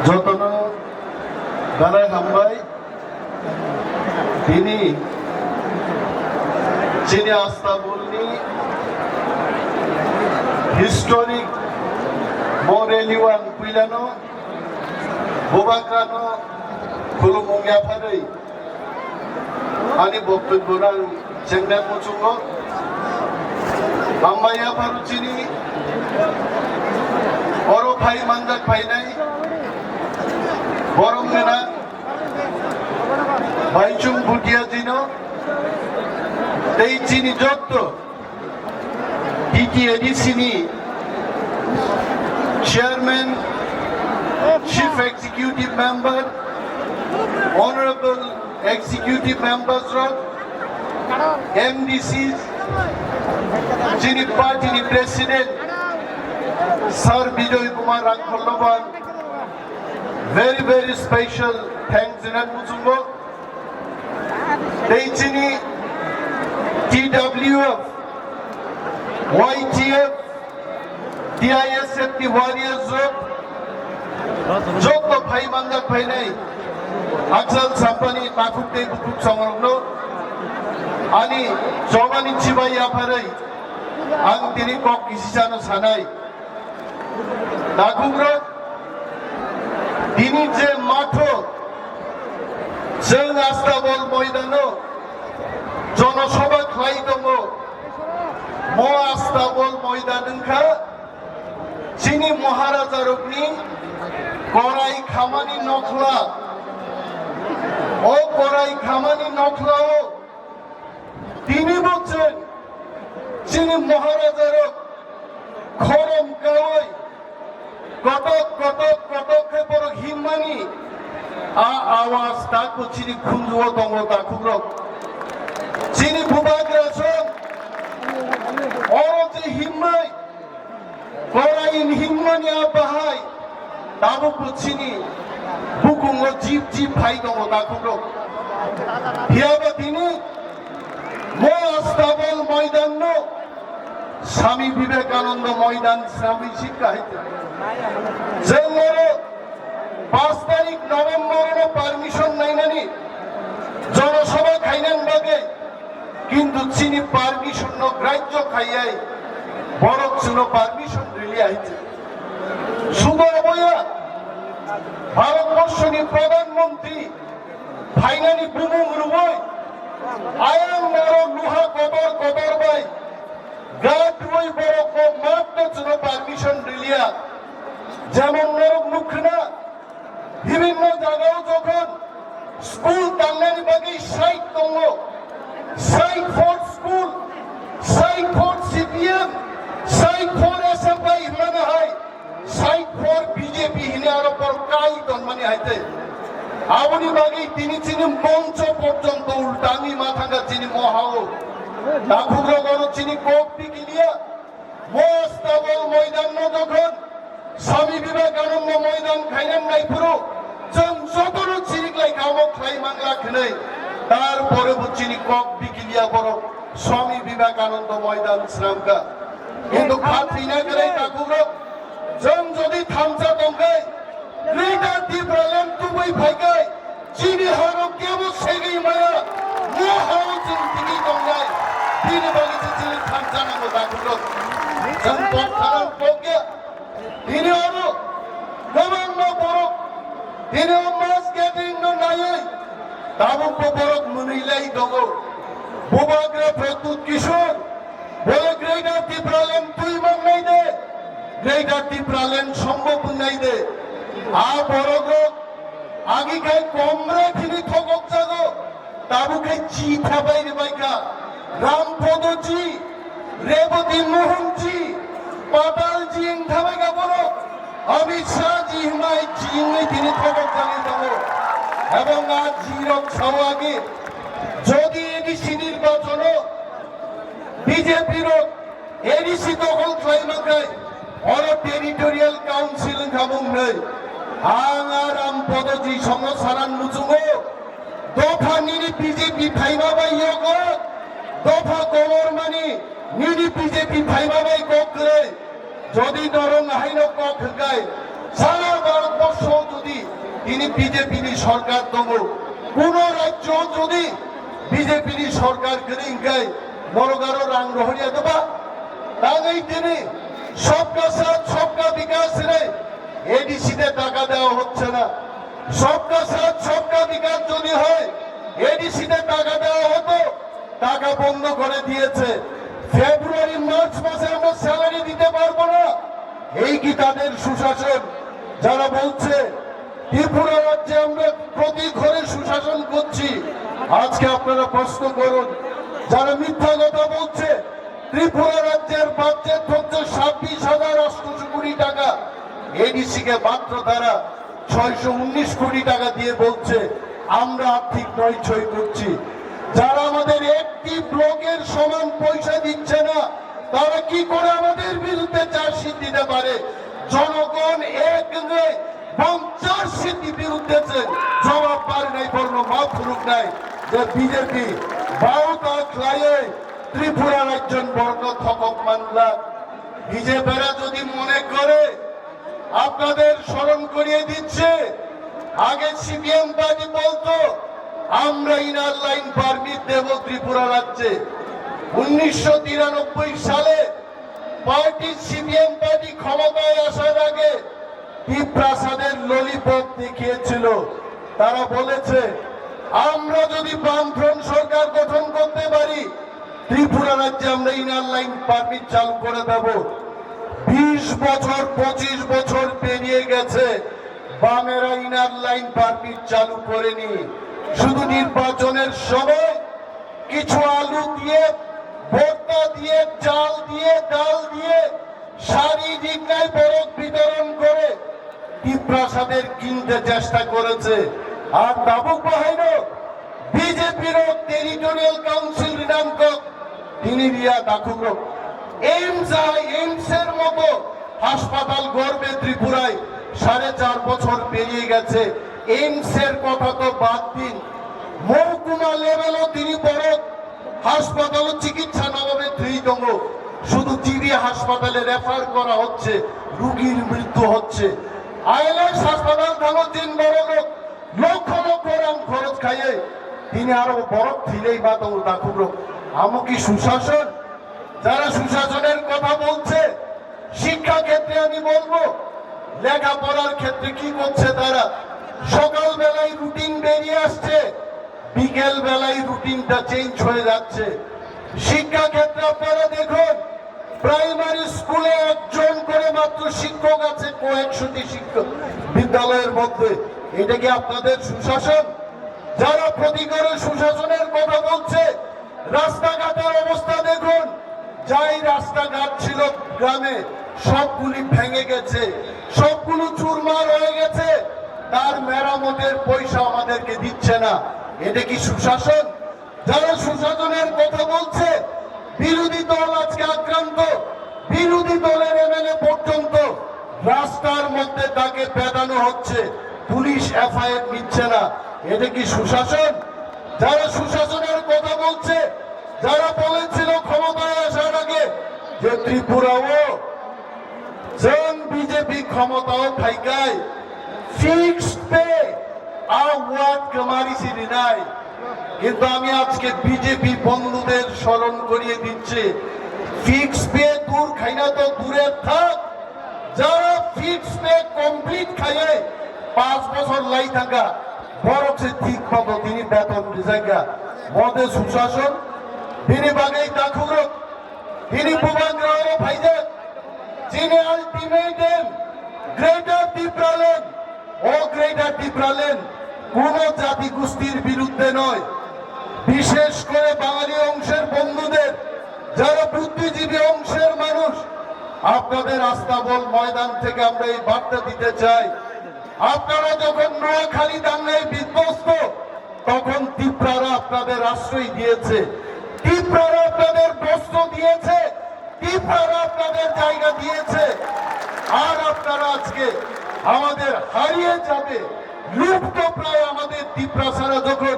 যতন দালাই হামবাই তিনি যিনি আস্তাবলনি হিস্টোরিক মরেলিওয়ান কুইলানো বোবাক্রানো খুলুমুঙ্গিয়া ফাरै ani বক্তব্যরাং চেংনা মুচুঙ্গ হামবাইয়া ফারুচিনি অরো ফাই মানজাক ফাইনাই বরংনা ভাইচুং ভুটিয়া জিনো তেইচিনি যত টিটিএডিসিনি chairman chief executive member honourable executive members MDCs যিনি পার্টির প্রেসিডেন্ট স্যার বিজয় কুমার রাংখলবান very special thanks in Musungo Deichini TWF YTF DISF the warriors Joko Bhai Mandak Bhai Nai Axel Sampani Takukte Bukuk Samarno Ani Jomani Chibai Aparai Ang Tini Kok Isisano Sanai Takukro তিনি যে মাঠ जों आस्ताबल ময়দানো জনসভা খাই দङ ম आस्ताबल ময়দানखा যিনি মহারাজা রূপনি করাই খামানি নখলা ও করাই খামানি নখলাও তিনি বলছেন যিনি মহারাজার খরম কাওয়াই কটক কটক কটকে বড় হিমানি আওয়াজ তাকো চিনি খুঞ্জুও দङ তাকুগ্র চিনি বুবাগ্রাসন অরতে হিমাই করাইন হিমানি আবাহাই তাবুকো চিনি বুকুঙ্গ জিপ জিপ ভাই দङ তাকুগ্র হিয়াবা তিনি মো আস্তাবল ময়দান স্বামী বিবেকানন্দ ময়দান স্বামী শিক্ষা হইতে जों 5 तारिख नवेम्बर पारमिशन नाइनानी जनसभा खाइनान बागे किन्तु चिनी पारमिशन ग्राह्य खाइयाय बरक जोंनो पारमिशन रिली आइছে শুধু অবয়া ভারতবর্ষনি প্রধানমন্ত্রী ফাইনানি বুমুং রুবই আয়াং নর লুহা কদর কদর বাই গাট রই বরক মাত্র जोंनो পারমিশন রিলিয়া যেমন নরক মুখনা বিভিন্ন জায়গায় যখন স্কুল তাল্লানি বাকি সাইট দङ side for school side for CPM side for SFI মানে হয় সাইট ফর বিজেপি হিনার উপর কাই দনমানি হাইতে আউনি বাকি তিনি চিনি মঞ্চ পর্যন্ত উল্টানি মাথাঙ্গা চিনি মহাও দাখুগ্র গণ চিনি কোক পিকিলিয়া মোস্তাবল ময়দান যখন স্বামী বিবেকানন্দ ময়দান খাইনান নাইপুরো जों যতনো চিনিকলাই কামক খাই মাংলা খেলে তারপরে বুঝিনি কক বিকিলিয়া বড় স্বামী বিবেকানন্দ ময়দান শ্রামকা কিন্তু খাতিনা করে তাকুগ্র जों যদি থামসা দঙ্গাই গ্রেটার ডিপ্রালেম তুবই ভাইগাই চিনি হারো কেবল সেগই মায়া মহাও চিন তিগি দঙ্গাই তিনি বলিছে চিনি থামসা নামো তাকুগ্র जों পক্ষান পক্ষে তিনি আরো নবান্ন বড় তিনি মাস গেটিং নাইয়ে তাবুকো বরক মুনিলাই দङ বুবাগ্রা প্রত্যুত কিশোর বলে গ্রেটার ত্রিপুরাল্যান্ড তুই মাননাই দে গ্রেটার ত্রিপুরাল্যান্ড সম্ভব নাই দে আ বরগ আগি খাই কমরা তিনি থকক জাগো তাবুকে চি থাবাই রে বাইকা রামপদজি রেবতী মোহনজি পাতালজি ইং থাবাইকা বড় অমিত শাহজি হিমাই চিংনি তিনি থকক জানি দङ এবং আজ জিরক সভাগে যদি এডিসি নির্বাচন বিজেপির এডিসি দখল খাইমাখাই অর টেরিটোরিয়াল কাউন্সিল খাবুং নেই আং আরাম পদজি সঙ্গ সারান মুচুঙ্গো দফা নিনি বিজেপি ফাইমাবাই ইয়গ দফা কমর মানি নিনি বিজেপি ফাইমাবাই গকলে যদি নরং হাইন কক হকাই সারা ভারতবর্ষ যদি তিনি বিজেপির সরকার দেব কোন রাজ্য যদি বিজেপির সরকার গরিঙ্গায় মরগারো রাং রহরিয়া দেবা তাই তিনি সবকা সাথ সবকা বিকাশ রে এডিসিতে টাকা দেওয়া হচ্ছে না সবকা সাথ সবকা বিকাশ যদি হয় এডিসিতে টাকা দেওয়া হতো টাকা বন্ধ করে দিয়েছে ফেব্রুয়ারি মার্চ মাসে আমরা স্যালারি দিতে পারবো না এই কি তাদের সুশাসন যারা বলছে ত্রিপুরা রাজ্যে আমরা প্রতি ঘরে সুশাসন করছি আজকে আপনারা প্রশ্ন করুন যারা মিথ্যা কথা বলছে ত্রিপুরা রাজ্যের বাজেট হচ্ছে 26,800 কোটি টাকা এডিসি কে মাত্র তারা 619 কোটি টাকা দিয়ে বলছে আমরা আর্থিক নয়ছয় করছি যারা আমাদের একটি ব্লকের সমান পয়সা দিচ্ছে না তারা কি করে আমাদের বিরুদ্ধে চার্জশিট দিতে পারে জনগণ এক নয় 50 বিরুদ্ধে জবাব পারে নাই বর্ণ মাফ করুক নাই যে বিজেপি বাউতা ক্লায়ে ত্রিপুরার একজন বর্ণ থকক মানলা বিজেপিরা যদি মনে করে আপনাদের স্মরণ করিয়ে দিচ্ছে আগে সিপিএম পার্টি বলতো আমরা ইনার লাইন পারমিট দেব ত্রিপুরা রাজ্যে 1993 সালে পার্টি সিপিএম পার্টি ক্ষমতায় আসার আগে টিপ্রাসাদের ললিপপ দেখিয়েছিল তারা বলেছে আমরা যদি বামফ্রন্ট সরকার গঠন করতে পারি ত্রিপুরা রাজ্যে আমরা ইনার লাইন পারমিট চালু করে দেব 20 বছর 25 বছর পেরিয়ে গেছে বামেরা ইনার লাইন পারমিট চালু করেনি শুধু নির্বাচনের সময় কিছু আলু দিয়ে ভর্তা দিয়ে চাল দিয়ে ডাল দিয়ে শারীরিক ন্যায় বরফ বিতরণ করে টিপ্রাসাদের কিনতে চেষ্টা করেছে আর দাবুক বাহিনী বিজেপির টেরিটোরিয়াল কাউন্সিল রিনামকক তিনি রিয়া দাখুক এইমস এর মতো হাসপাতাল গড়বে ত্রিপুরায় 4.5 বছর পেরিয়ে গেছে এইমস এর কথা তো বাদ দিন মহকুমা লেভেলও তিনি বড় হাসপাতাল চিকিৎসা নবাবে ত্রিতঙ্গ শুধু জিবি হাসপাতালে রেফার করা হচ্ছে রোগীর মৃত্যু হচ্ছে আইএলএস হাসপাতাল থাকো 3 বড় লোক লক্ষ লক্ষ রাম খরচ খাইয়ে তিনি আরো বড় ছিলেই বা তো দাখুক আমও কি সুশাসন যারা সুশাসনের কথা বলছে শিক্ষা ক্ষেত্রে আমি বলবো লেখাপড়ার ক্ষেত্রে কি করছে তারা সকাল বেলায় রুটিন বেরিয়ে আসছে বিকেল বেলায় রুটিনটা চেঞ্জ হয়ে যাচ্ছে শিক্ষা ক্ষেত্রে আপনারা দেখুন প্রাইমারি স্কুলে একজন করে মাত্র শিক্ষক আছে কয়েকশোটি শিক্ষক বিদ্যালয়ের মধ্যে এটা কি আপনাদের সুশাসন যারা প্রতিকারে সুশাসনের কথা বলছে রাস্তাঘাটের অবস্থা দেখুন যাই রাস্তাঘাট ছিল গ্রামে সবগুলি ভেঙে গেছে সবগুলো চুরমার হয়ে গেছে তার মেরামতের পয়সা আমাদেরকে দিচ্ছে না এটা কি সুশাসন যারা সুশাসনের কথা বলছে বিরোধী দল আজকে আক্রান্ত বিরোধী দলের এমএলএ পর্যন্ত রাস্তার মধ্যে তাকে পেটানো হচ্ছে পুলিশ এফআইআর নিচ্ছে না এটা কি সুশাসন যারা সুশাসনের কথা বলছে যারা বলেছিল ক্ষমতায় আসার আগে যে ত্রিপুরাও যেন বিজেপি ক্ষমতাও থাইকায় ফিক্সড পে আওয়ার্ড কামারি সিরি নাই কিন্তু আমি আজকে বিজেপি বন্ধুদের স্মরণ করিয়ে দিচ্ছি ফিক্সড পে দূর খাইনা তো দূরে থাক যারা ফিক্সড পে কমপ্লিট খাইয়ে 5 বছর লাই থাকা বরং সে ঠিক মতো তিনি বেতন জায়গা মধ্যে সুশাসন তিনি বাগাই দাখুক তিনি বুবাগ্রহ ভাইজান যিনি আলটিমেটেন গ্রেটার ত্রিপুরালেন ও গ্রেটার ত্রিপুরালেন কোন জাতি গোষ্ঠীর বিরুদ্ধে নয় বিশেষ করে বাঙালি অংশের বন্ধুদের যারা বুদ্ধিজীবী অংশের মানুষ আপনাদের আস্তাবল ময়দান থেকে আমরা এই বার্তা দিতে চাই আপনারা যখন নোয়াখালী দাঙ্গায় বিধ্বস্ত তখন ত্রিপুরারা আপনাদের আশ্রয় দিয়েছে ত্রিপুরারা আপনাদের বস্ত্র দিয়েছে ত্রিপুরারা আপনাদের জায়গা দিয়েছে আর আপনারা আজকে আমাদের হারিয়ে যাবে লুপ্ত প্রায় আমাদের ত্রিপুরা যখন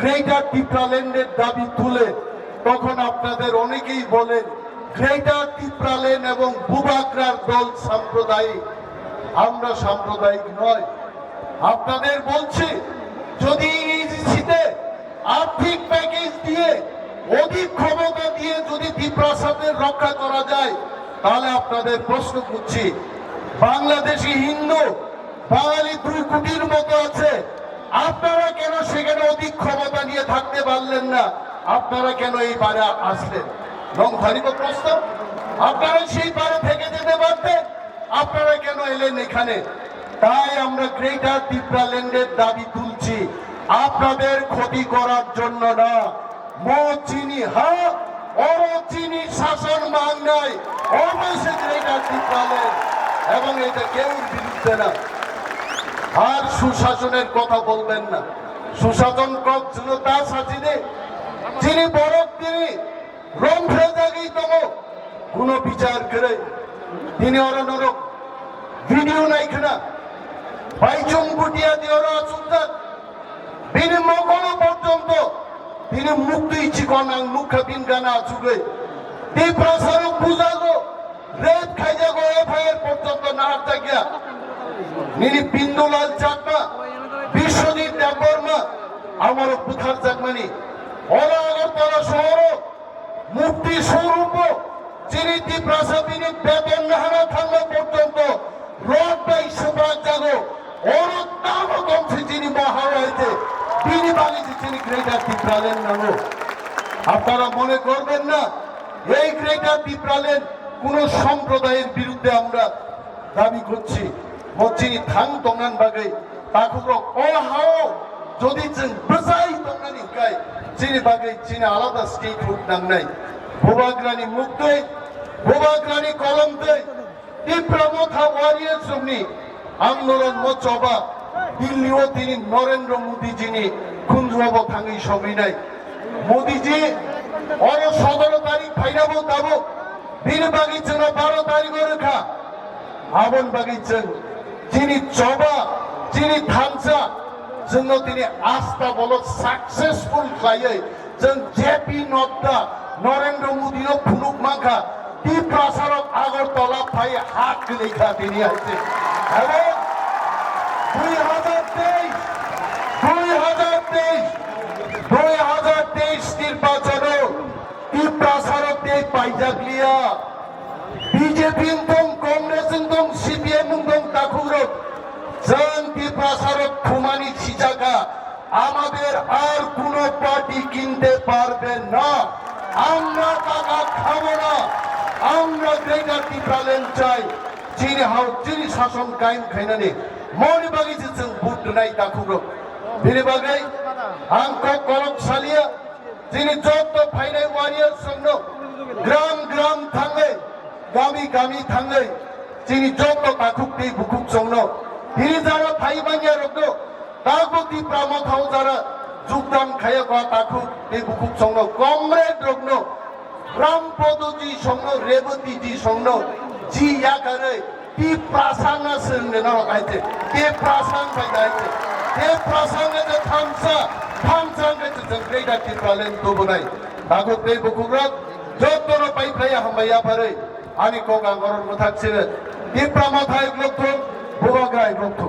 গ্রেটার ত্রিপুরাল্যান্ডের দাবি তুলে তখন আপনাদের অনেকেই বলেন গ্রেটার ত্রিপুরাল্যান্ড এবং বুবাগ্রার দল সাম্প্রদায়িক আমরা সাম্প্রদায়িক নয় আপনাদের বলছি, যদি ইংরেজিতে আর্থিক প্যাকেজ দিয়ে অধিক ক্ষমতা দিয়ে যদি দ্বীপ্রাসাদের রক্ষা করা যায়, তাহলে আপনাদের প্রশ্ন করছি, বাংলাদেশি হিন্দু বাঙালি 2 কোটির মতো আছে, আপনারা কেন সেখানে অধিক ক্ষমতা নিয়ে থাকতে পারলেন না? আপনারা কেন এই পারে আসলেন? লংথারিত প্রস্তাব, আপনারা সেই পারে থেকে যেতে পারতেন, আপনারা কেন এলেন এখানে? তাই আমরা গ্রেটার দ্বীপরাল্যান্ডের দাবি তুলছি, আপনাদের ক্ষতি করার জন্য না। মদ চিনি হ্যাঁ, অরচিনি শাসন বাংলায় অবশ্যই গ্রেটার দ্বীপরাল্যান্ড, এবং এটা কেউ বিরুদ্ধে না। আর সুশাসনের কথা বলবেন না। সুশাসন জন্য তার সাথে যিনি বরফ তিনি রন্ধ্রে জাগিয়ে তম কোন বিচার করে তিনি অরনরক ভিডিও নাই খানা বাইচুং গুটিয়া দিয়ে আসুন তিনি মকনো পর্যন্ত তিনি মুক্তি চিকন আং মুখ্য বিন গানা আসুগে এই প্রসারক বুঝাগো রেড খাইজাগো এফআইআর পর্যন্ত না হারতা গিয়া নিনি বিন্দুলাল চাকমা বিশ্বজিৎ দেববর্মা আমার বুথার জাগমানি ওলা আগরতলা শহর মুক্তি স্বরূপ যিনি দ্বীপ্রাসাদিনী বেতন নাহানা থাঙ্গা পর্যন্ত রড বাই সুভাষ জাগো ওর দাম কমছে যিনি মহা হয়েছে তিনি বালিতে যিনি গ্রেটার দ্বীপরাল্যান্ড নামো। আপনারা মনে করবেন না এই গ্রেটার দ্বীপরাল্যান্ড কোন সম্প্রদায়ের বিরুদ্ধে আমরা দাবি করছি। যিনি থাং তংনান বাগে তাকে অহাও যদি বেজাই তংনানি গাই যিনি বাগে যিনি আলাদা স্টেট হুড নাংনাই ভোবাগ্রানি মুক্তই ভোবাগ্রানি কলমতই তীব্রমথা ওয়ারিয়ার সমনি আন্দোলন মচবা দিল্লিও তিনি নরেন্দ্র মোদী যিনি খুঞ্জুয়াব থাঙ্গি সবই নাই মোদীজি অর 17 তারিখ ফাইনাবো দাবো বীর বাগিচন 12 তারিখ রেখা আবন বাগিচন যিনি চবা যিনি থানসা জন্য তিনি আস্থা বলো সাকসেসফুল খাইয়ে जों जेपी नड्डा नरेंद्र मोदी फुनुक माखा द्बीप्रासारक আগরতলা फाइ हाथ गोलैखा তিনি आइছে এবং 2023 নির্বাচনে দ্বীপ্রাসারক দেই পাইজাগলিয়া বিজেপি দং কংগ্রেস দং সিপিএম দং তাকুরক जों দ্বীপ্রাসারক খুমানি ছিজাগা আমাদের আর কোন পার্টি কিনতে পারবে না। আমরা টাকা খাবো না। আমরা গ্রেটার দ্বীপরাল্যান্ড চাই যিনি শাসন কায়েম খাইনানি মনি বাগিছে जों ভোট নাই দাখুরো বিনি বাগাই আংক কলক সালিয়া যিনি যত ফাইনাই ওয়ারিয়ার সঙ্গ গ্রাম গ্রাম থাঙ্গে গামি গামি থাঙ্গে যিনি যত দাখুক দেই বুকুক সঙ্গ তিনি যারা ফাই বাঙ্গিয়া রগো তাকো দ্বীপ্রামথাও যারা যোগদান খাইয়া তাকু এই বুকুক সঙ্গ কমরেড রগ্ন রামপদজি সঙ্গ রেবতীজি সঙ্গ জি ইয়াকারে দ্বীপ্রাসাঙ্গা সঙ্গে না আইতে দ্বীপ্রাসাং বাই আইতে দ্বীপ্রাসাঙ্গে যে থামসাঙ্গে যে গ্রেটার দ্বীপরাল্যান্ড দবনাই তাকো এই বুকুকরক যতন পাইফাইয়া হামবাইয়া পারে আমি কোগাঙ্গরর মথাকছে দ্বীপ্রামথায় গ্লথ ভোগাগ্রায় গ্লথ